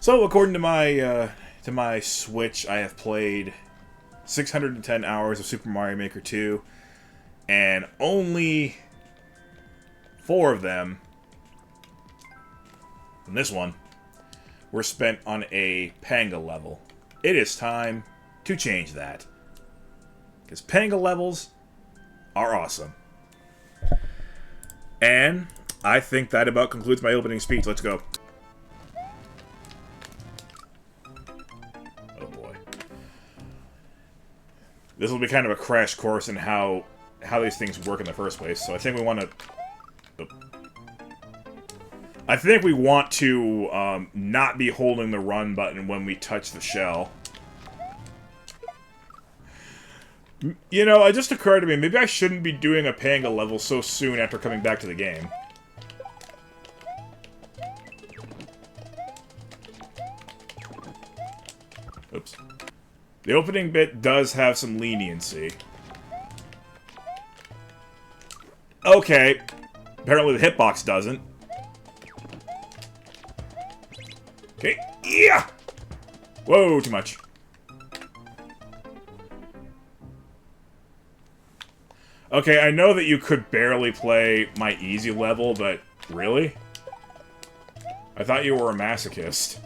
So, according to my Switch, I have played 610 hours of Super Mario Maker 2, and only 4 of them, and this one, were spent on a Panga level. It is time to change that, because Panga levels are awesome. And I think that about concludes my opening speech. Let's go. Oh boy. This will be kind of a crash course in how these things work in the first place. So I think we want to... Oh. I think we want to not be holding the run button when we touch the shell. You know, it just occurred to me, maybe I shouldn't be doing a Panga level so soon after coming back to the game. Oops. The opening bit does have some leniency. Okay. Apparently the hitbox doesn't. Okay. Yeah! Whoa, too much. Okay, I know that you could barely play my easy level, but really? I thought you were a masochist.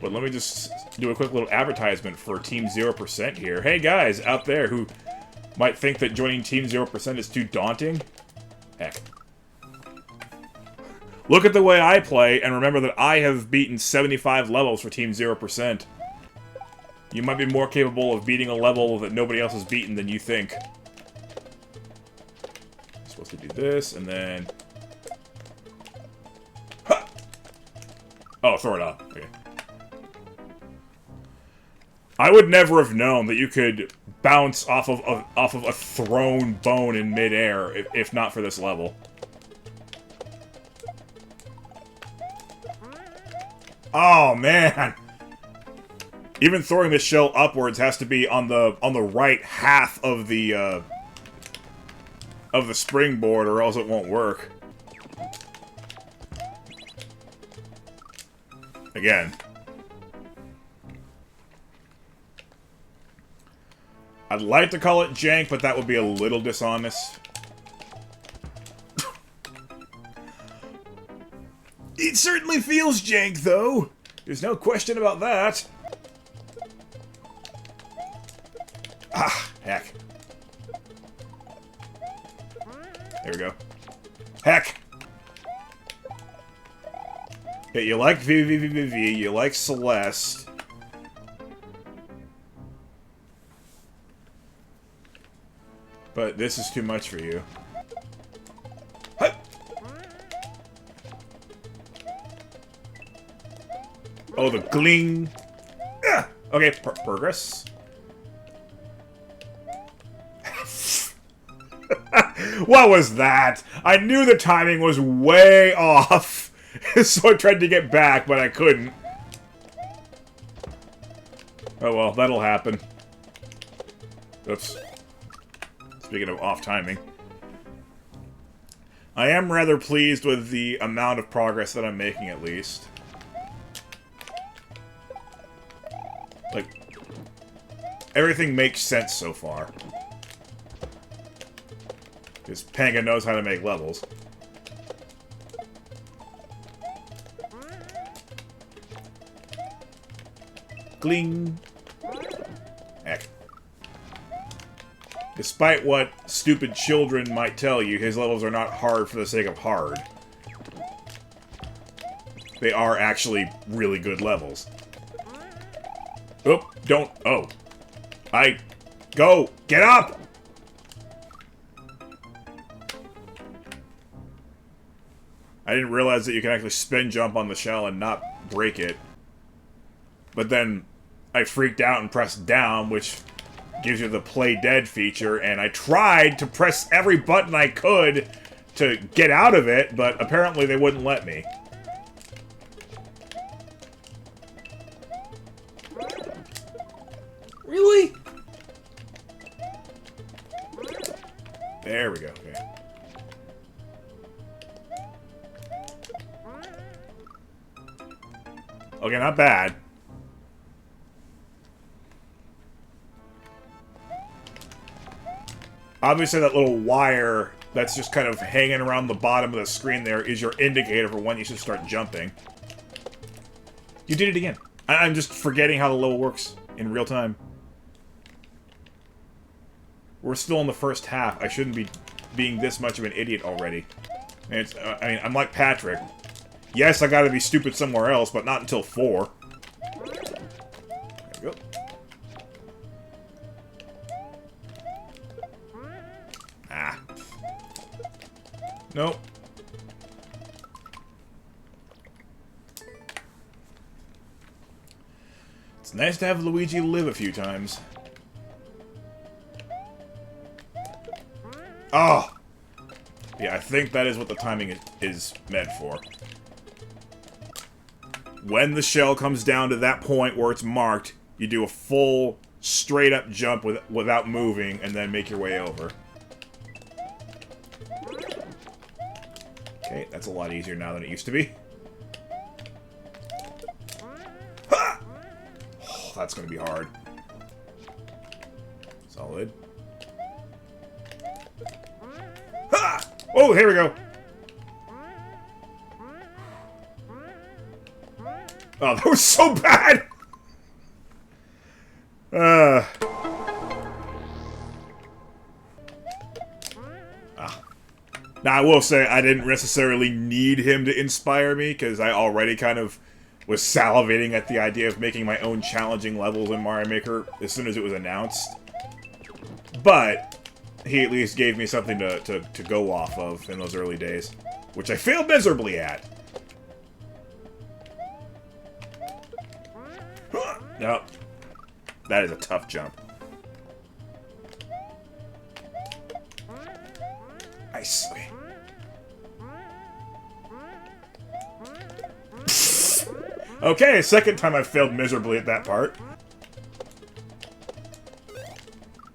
But let me just do a quick little advertisement for Team 0% here. Hey guys out there who might think that joining Team 0% is too daunting. Heck. Look at the way I play, and remember that I have beaten 75 levels for Team 0%. You might be more capable of beating a level that nobody else has beaten than you think. Supposed to do this, and then... Ha! Oh, throw it up. Okay. I would never have known that you could bounce off of a thrown bone in midair if not for this level. Oh man! Even throwing the shell upwards has to be on the right half of the springboard, or else it won't work. Again. I'd like to call it jank, but that would be a little dishonest. It certainly feels jank, though. There's no question about that. Ah, heck. There we go. Heck! Okay, you like VVVVV, you like Celeste. But this is too much for you. Huh. Oh, the gling! Ah! Okay, progress. What was that? I knew the timing was way off, so I tried to get back, but I couldn't. Oh well, that'll happen. Oops. Speaking of off timing. I am rather pleased with the amount of progress that I'm making, at least. Like, everything makes sense so far. Because Panga knows how to make levels. Gling! Heck. Despite what stupid children might tell you, his levels are not hard for the sake of hard. They are actually really good levels. Oop, don't... Oh. Go! Get up! I didn't realize that you can actually spin jump on the shell and not break it. But then I freaked out and pressed down, which gives you the play dead feature, and I tried to press every button I could to get out of it, but apparently they wouldn't let me. Really? There we go. Okay. Okay, not bad. Obviously, that little wire that's just kind of hanging around the bottom of the screen there is your indicator for when you should start jumping. You did it again. I'm just forgetting how the level works in real time. We're still in the first half. I shouldn't be being this much of an idiot already. And it's, I mean, I'm like Patrick. Yes, I gotta be stupid somewhere else, but not until 4. There we go. Ah. Nope. It's nice to have Luigi live a few times. Oh! Yeah, I think that is what the timing is meant for. When the shell comes down to that point where it's marked, you do a full, straight-up jump without moving, and then make your way over. Okay, that's a lot easier now than it used to be. Ha! Oh, that's gonna be hard. Solid. Ha! Oh, here we go. Oh, that was so bad! Now, I will say, I didn't necessarily need him to inspire me, because I already kind of was salivating at the idea of making my own challenging levels in Mario Maker as soon as it was announced. But he at least gave me something to go off of in those early days, which I failed miserably at. Nope. That is a tough jump. Nice. Okay, second time I've failed miserably at that part.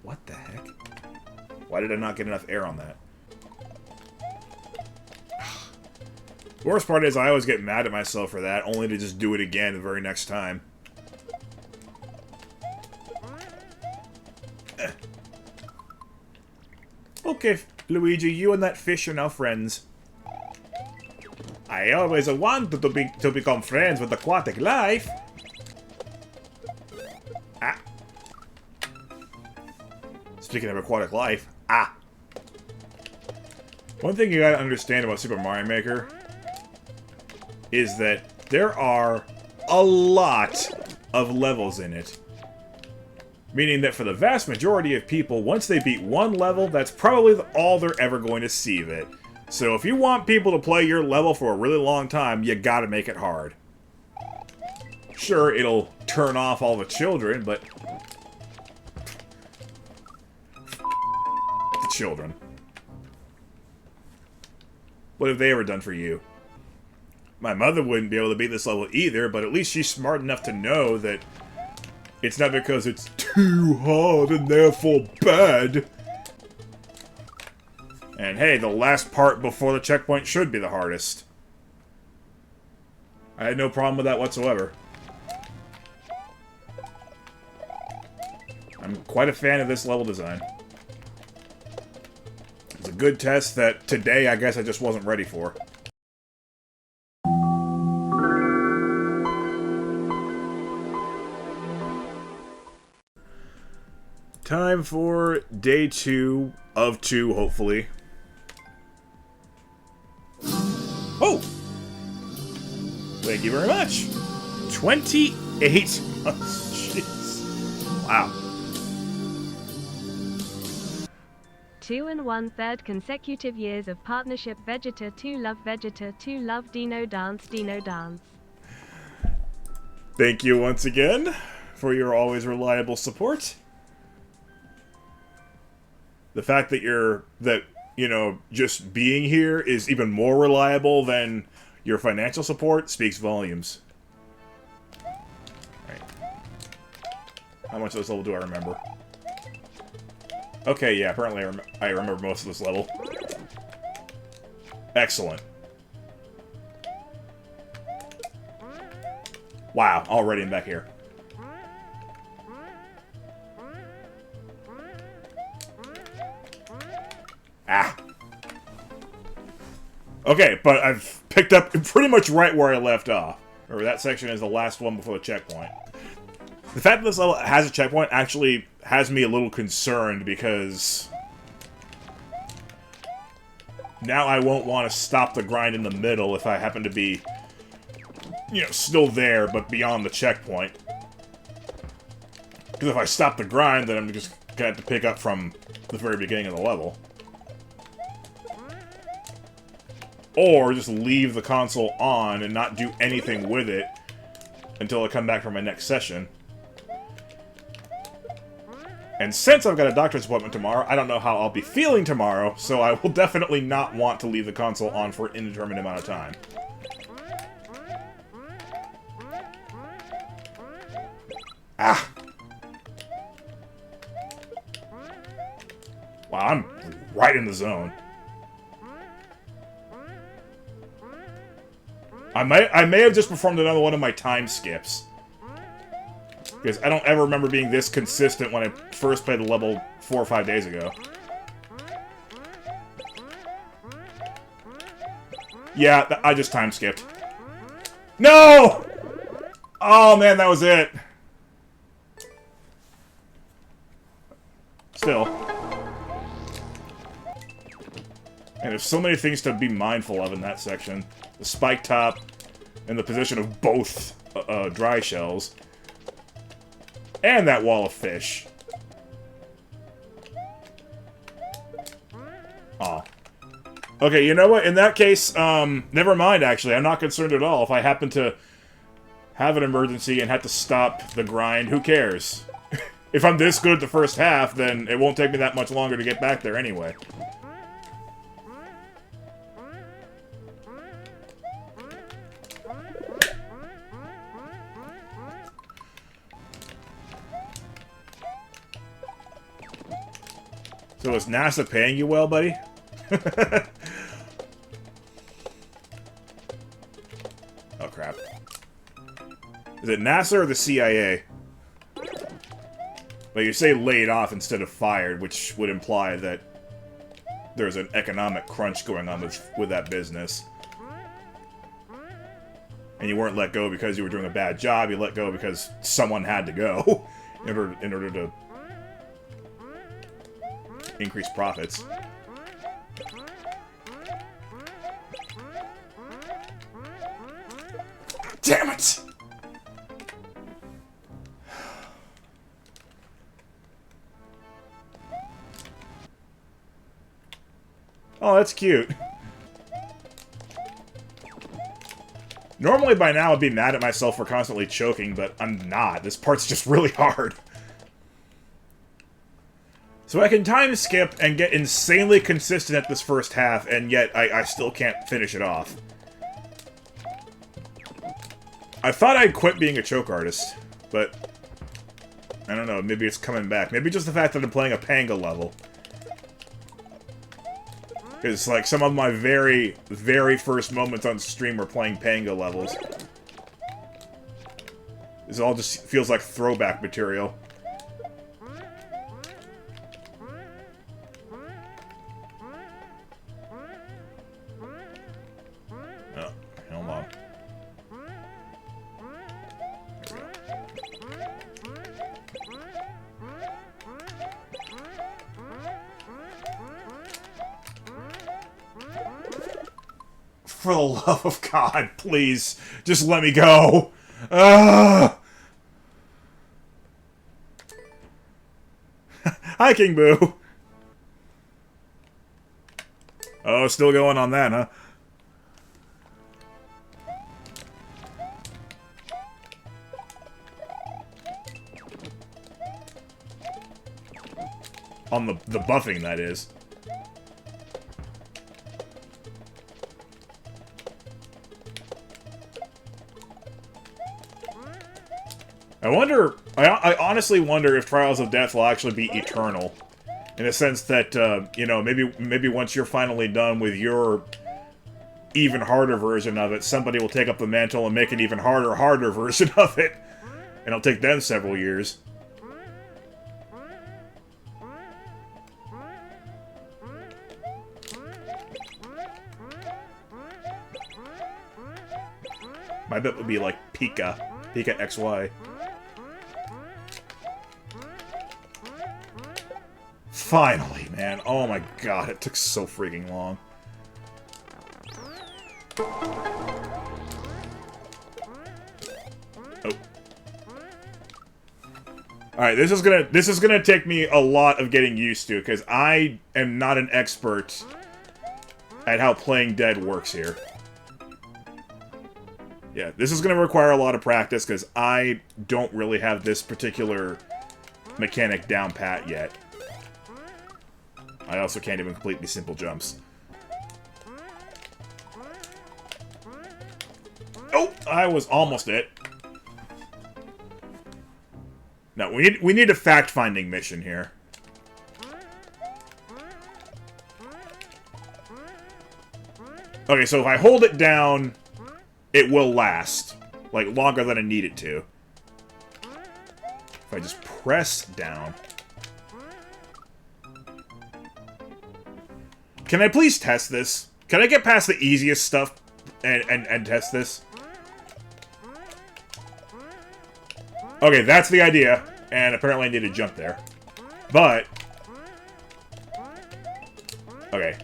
What the heck? Why did I not get enough air on that? The worst part is I always get mad at myself for that, only to just do it again the very next time. Okay, Luigi, you and that fish are now friends. I always wanted to become friends with aquatic life. Ah. Speaking of aquatic life, ah. One thing you gotta understand about Super Mario Maker is that there are a lot of levels in it. Meaning that for the vast majority of people, once they beat one level, that's probably all they're ever going to see of it. So if you want people to play your level for a really long time, you gotta make it hard. Sure, it'll turn off all the children, but... the children. What have they ever done for you? My mother wouldn't be able to beat this level either, but at least she's smart enough to know that it's not because it's too hard and therefore bad. And hey, the last part before the checkpoint should be the hardest. I had no problem with that whatsoever. I'm quite a fan of this level design. It's a good test that today I guess I just wasn't ready for. Time for day 2 of 2, hopefully. Oh! Thank you very much. 28 months. Jeez. Wow. 2 1/3 consecutive years of partnership. Vegeta 2 love Vegeta 2 love Dino Dance Dino Dance. Thank you once again for your always reliable support. The fact that you know, just being here is even more reliable than your financial support speaks volumes. Right. How much of this level do I remember? Okay, yeah, apparently I remember most of this level. Excellent. Wow, already I'm back here. Ah. Okay, but I've picked up pretty much right where I left off. Or that section is the last one before the checkpoint. The fact that this level has a checkpoint actually has me a little concerned because now I won't want to stop the grind in the middle if I happen to be, you know, still there, but beyond the checkpoint. Because if I stop the grind, then I'm just gonna have to pick up from the very beginning of the level. Or just leave the console on and not do anything with it until I come back for my next session. And since I've got a doctor's appointment tomorrow, I don't know how I'll be feeling tomorrow, so I will definitely not want to leave the console on for an indeterminate amount of time. Ah! Wow, I'm right in the zone. I may have just performed another one of my time skips. Because I don't ever remember being this consistent when I first played the level 4 or 5 days ago. Yeah, I just time skipped. No! Oh man, that was it. Still. And there's so many things to be mindful of in that section. The spike top, and the position of both dry shells. And that wall of fish. Aw. Okay, you know what? In that case, never mind, actually. I'm not concerned at all. If I happen to have an emergency and have to stop the grind, who cares? If I'm this good at the first half, then it won't take me that much longer to get back there anyway. So is NASA paying you well, buddy? Oh, crap. Is it NASA or the CIA? Well, you say laid off instead of fired, which would imply that there's an economic crunch going on with that business. And you weren't let go because you were doing a bad job, you let go because someone had to go in order to increase profits. Damn it! Oh, that's cute. Normally by now I'd be mad at myself for constantly choking, but I'm not. This part's just really hard. So I can time skip and get insanely consistent at this first half, and yet I still can't finish it off. I thought I'd quit being a choke artist, but I don't know, maybe it's coming back. Maybe just the fact that I'm playing a Panga level. Because, like, some of my very, very first moments on stream were playing Panga levels. This all just feels like throwback material. Oh, hold on. For the love of God, please, just let me go. Hi, King Boo. Oh, still going on that, huh? On the buffing, that is. I honestly wonder if Trials of Death will actually be eternal. In the sense that, you know, maybe once you're finally done with your even harder version of it, somebody will take up the mantle and make an even harder version of it. And it'll take them several years. My bet would be like Pika XY. Finally, man. Oh my god, it took so freaking long. Oh. Alright, this is gonna take me a lot of getting used to, because I am not an expert at how playing dead works here. Yeah, this is going to require a lot of practice, because I don't really have this particular mechanic down pat yet. I also can't even complete these simple jumps. Oh, I was almost it. No, we need a fact-finding mission here. Okay, so if I hold it down, it will last. Like, longer than I need it to. If I just press down. Can I please test this? Can I get past the easiest stuff and test this? Okay, that's the idea. And apparently I need to jump there. But... okay.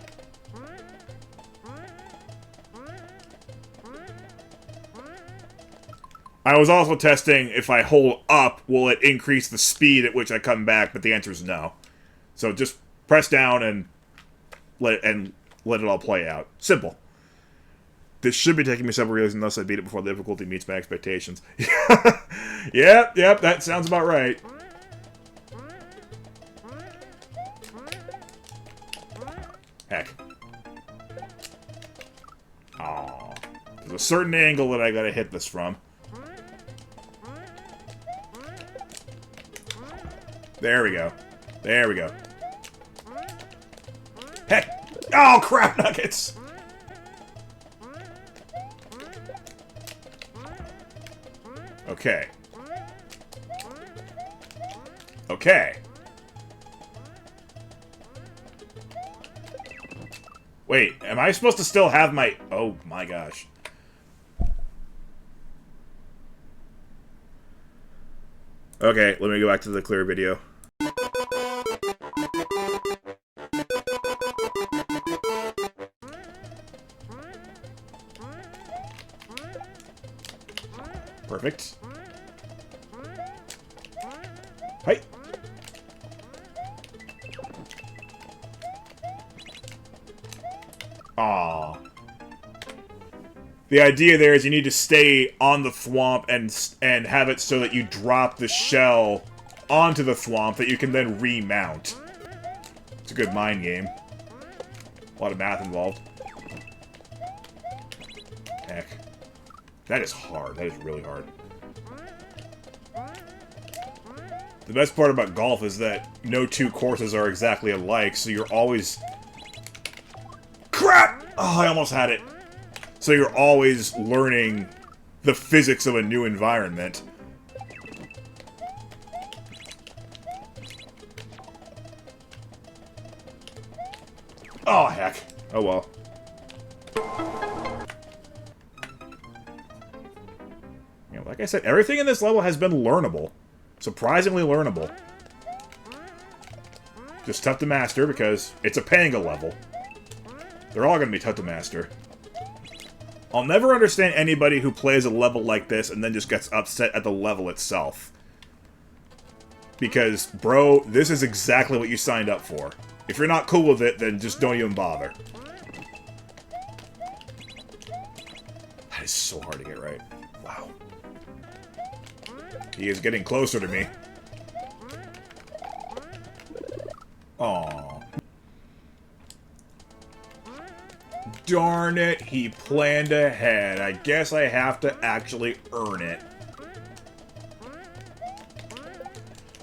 I was also testing if I hold up, will it increase the speed at which I come back, but the answer is no. So just press down and let it all play out. Simple. This should be taking me several years unless I beat it before the difficulty meets my expectations. Yep, that sounds about right. Heck. Aww. There's a certain angle that I gotta hit this from. There we go. There we go. Heck! Oh, crap nuggets! Okay. Okay. Wait, am I supposed to still have my... oh my gosh. Okay, let me go back to the clear video. Perfect. Hi. Aww. The idea there is you need to stay on the thwomp and have it so that you drop the shell onto the thwomp that you can then remount. It's a good mind game. A lot of math involved. Heck. That is hard. That is really hard. The best part about golf is that no two courses are exactly alike, so you're always... crap! Oh, I almost had it. So you're always learning the physics of a new environment. Oh, heck. Oh, well. You know, like I said, everything in this level has been learnable. Surprisingly learnable. Just tough to master because it's a Panga level. They're all going to be tough to master. I'll never understand anybody who plays a level like this and then just gets upset at the level itself. Because, bro, this is exactly what you signed up for. If you're not cool with it, then just don't even bother. That is so hard to get right. Wow. He is getting closer to me. Aww. Darn it, he planned ahead. I guess I have to actually earn it.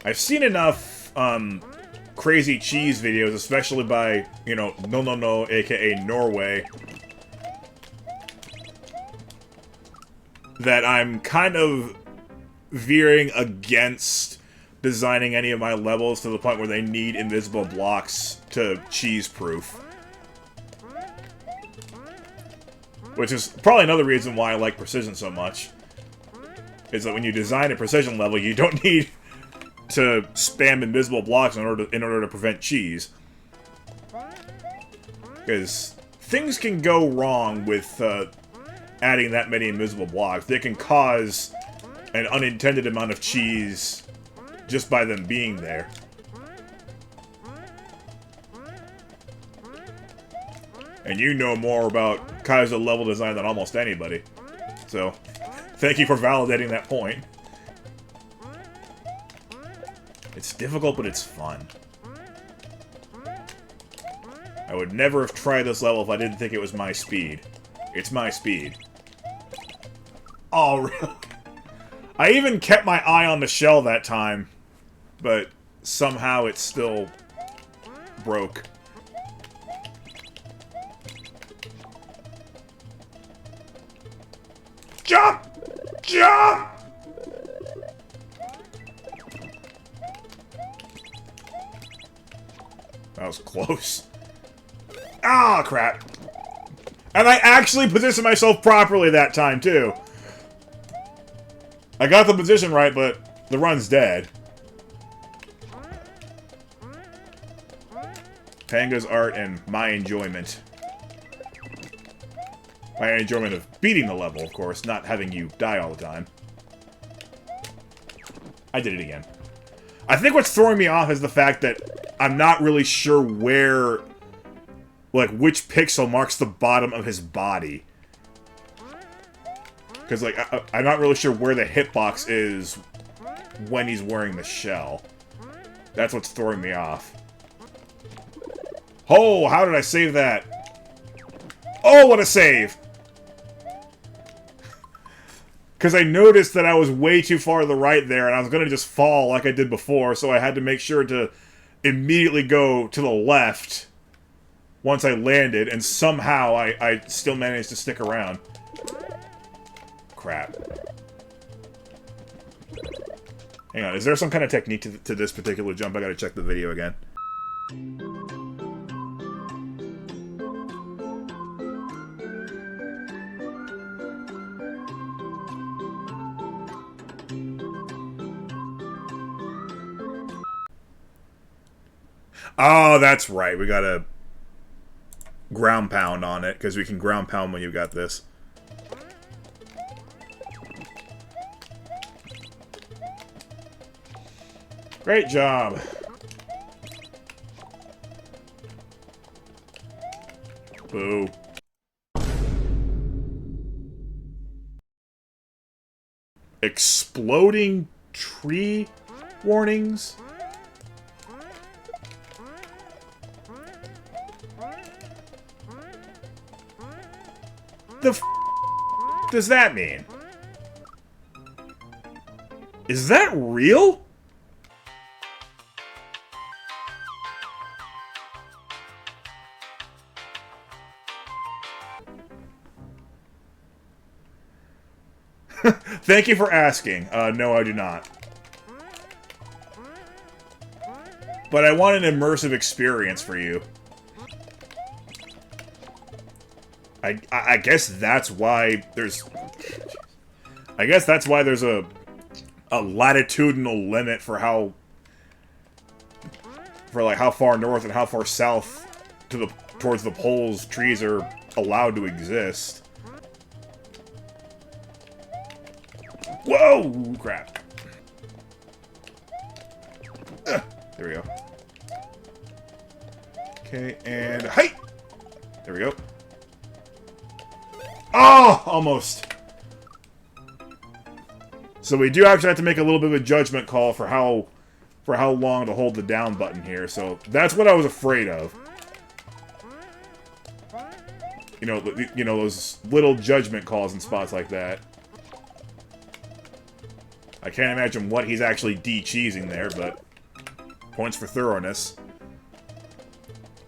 I've seen enough, crazy cheese videos, especially by, you know, No, aka Norway, that I'm kind of veering against designing any of my levels to the point where they need invisible blocks to cheese-proof. Which is probably another reason why I like Precision so much. Is that when you design a Precision level, you don't need to spam invisible blocks in order to prevent cheese. Because things can go wrong with adding that many invisible blocks. They can cause an unintended amount of cheese just by them being there. And you know more about Kaizo level design than almost anybody. So, thank you for validating that point. It's difficult, but it's fun. I would never have tried this level if I didn't think it was my speed. It's my speed. Oh, really? I even kept my eye on the shell that time, but somehow it still broke. Jump! Jump! That was close. Ah, crap. And I actually positioned myself properly that time, too. I got the position right, but the run's dead. Panga's art and my enjoyment. My enjoyment of beating the level, of course, not having you die all the time. I did it again. I think what's throwing me off is the fact that I'm not really sure where, like, which pixel marks the bottom of his body. Because, like, I'm not really sure where the hitbox is when he's wearing the shell. That's what's throwing me off. Oh, how did I save that? Oh, what a save! Because I noticed that I was way too far to the right there, and I was going to just fall like I did before, so I had to make sure to immediately go to the left once I landed, and somehow I still managed to stick around. Crap. Hang on, is there some kind of technique to this particular jump? I gotta check the video again. Oh, that's right. We gotta ground pound on it, because we can ground pound when you've got this. Great job. Boo. Exploding tree warnings? The f does that mean? Is that real? Thank you for asking. No, I do not. But I want an immersive experience for you. I guess that's why there's... I guess that's why there's a latitudinal limit for how... For, like, how far north and how far south towards the poles trees are allowed to exist. Whoa! Crap. There we go. Okay, and height! There we go. Oh! Almost. So we do actually have to make a little bit of a judgment call for how long to hold the down button here. So that's what I was afraid of. You know, those little judgment calls in spots like that. I can't imagine what he's actually de-cheesing there, but points for thoroughness.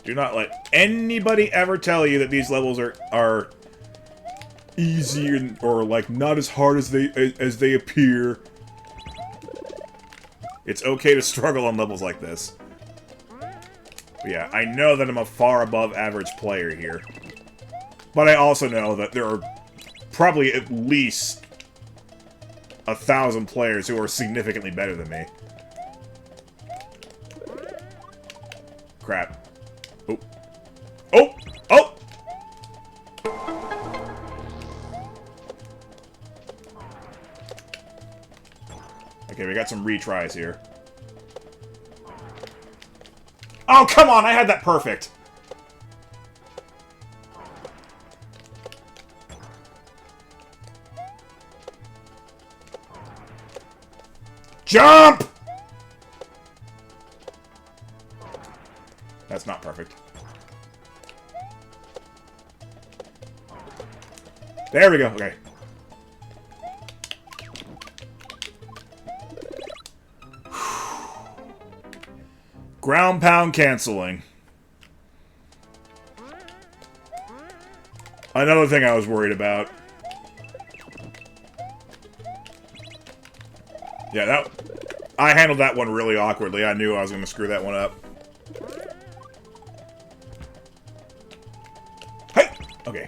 Do not let anybody ever tell you that these levels are easy or like not as hard as they appear. It's okay to struggle on levels like this. But yeah, I know that I'm a far above average player here. But I also know that there are probably at least 1,000 players who are significantly better than me. Crap. Oh. Oh! Oh! Okay, we got some retries here. Oh, come on! I had that perfect! Jump! That's not perfect. There we go, okay. Ground pound canceling. Another thing I was worried about. Yeah, I handled that one really awkwardly. I knew I was going to screw that one up. Hey! Okay.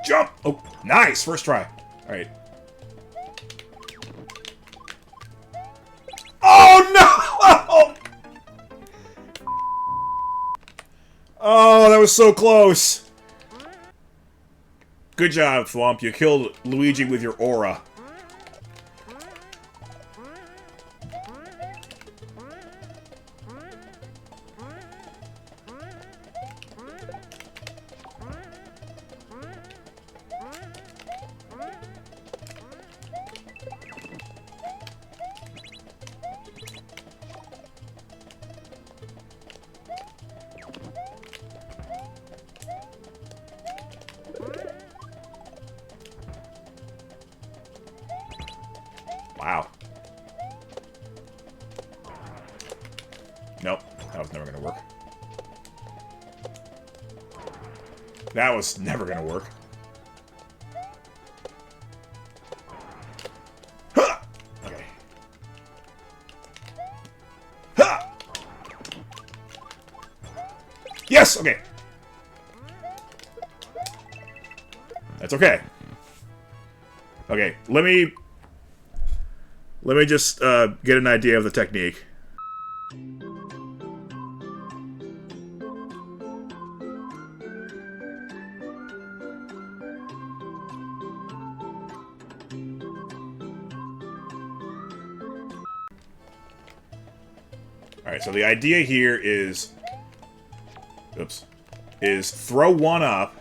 Jump! Oh, nice! First try. Alright. Oh, no! Oh, that was so close. Good job, Thwomp. You killed Luigi with your aura. Wow. Nope, that was never gonna work. That was never gonna work. Huh! Okay. Huh! Yes! Okay. That's okay. Okay, let me just get an idea of the technique. Alright, so the idea here is... Oops. Is throw one up,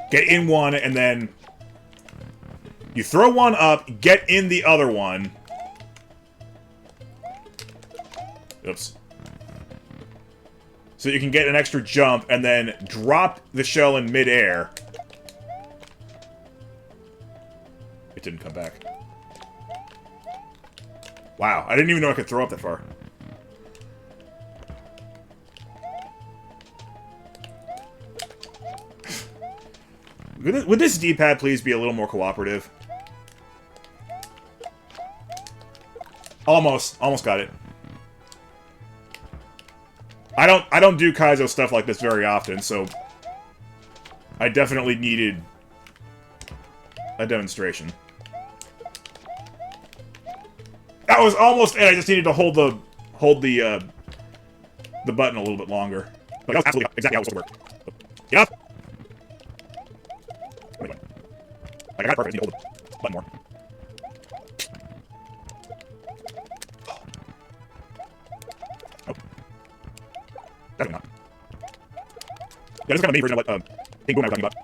get in one, and then... You throw one up, get in the other one. Oops. So you can get an extra jump, and then drop the shell in midair. It didn't come back. Wow, I didn't even know I could throw up that far. Would this D-pad please be a little more cooperative? Almost got it. I don't do Kaizo stuff like this very often, so I definitely needed a demonstration. That was almost it. I just needed to hold the button a little bit longer. But that was absolutely exactly how it was supposed to work. Get up. Like I got it perfect. I need to hold the button more. Definitely not. Yeah, this is kind of a mini version of what Pink Boom and I were talking about.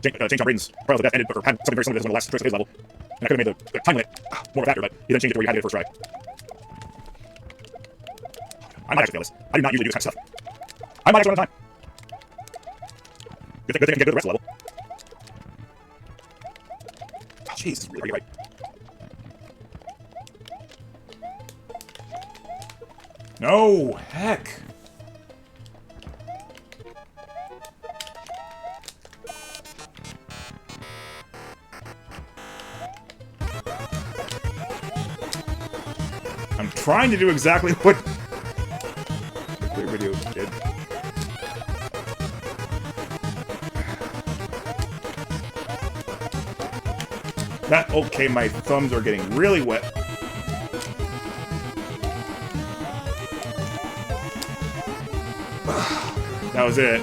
Change on Brayden's Trials of Death ended, or had something very similar to this on the last choice of his level. And I could have made the time limit more of a factor, but he then changed it to where you had to do it first try. I might actually fail this. I do not usually do this kind of stuff. I might actually run out of time. Good thing I can get to the rest of the level. Oh, jeez, this is really right. No! Heck! I'm trying to do exactly what the clear video did. That, okay, my thumbs are getting really wet. That was it.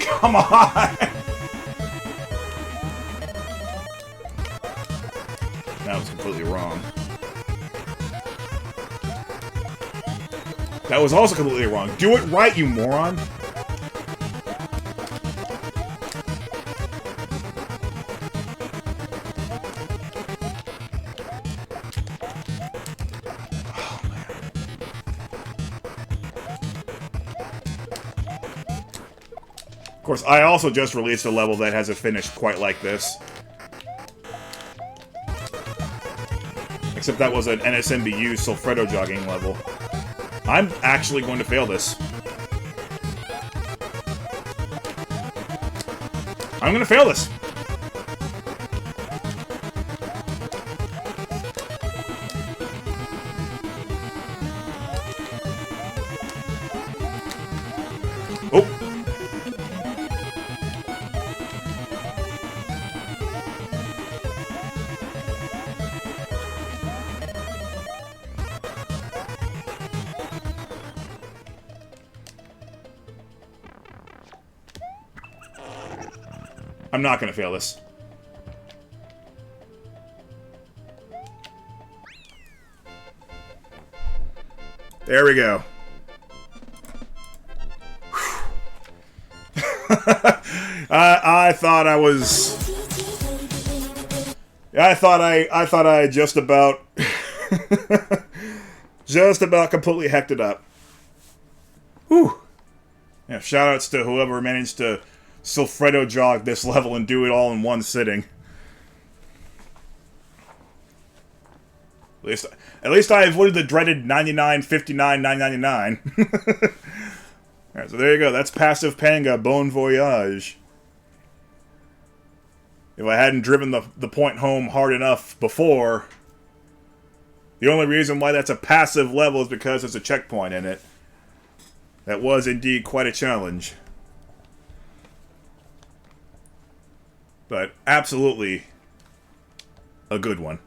Come on! That was completely wrong. That was also completely wrong. Do it right, you moron! Of course, I also just released a level that has a finish quite like this. Except that was an NSMBU Sulfredo jogging level. I'm actually going to fail this. I'm going to fail this. Oh. I'm not gonna fail this. There we go. I thought I was. I thought I just about, just about completely hecked it up. Whew. Yeah, shoutouts to whoever managed to Sulfredo jog this level and do it all in one sitting. At least I avoided the dreaded 99, 59, 999. Alright, so there you go. That's passive Panga, Bon Voyage. If I hadn't driven the point home hard enough before, the only reason why that's a passive level is because there's a checkpoint in it. That was indeed quite a challenge. But absolutely a good one.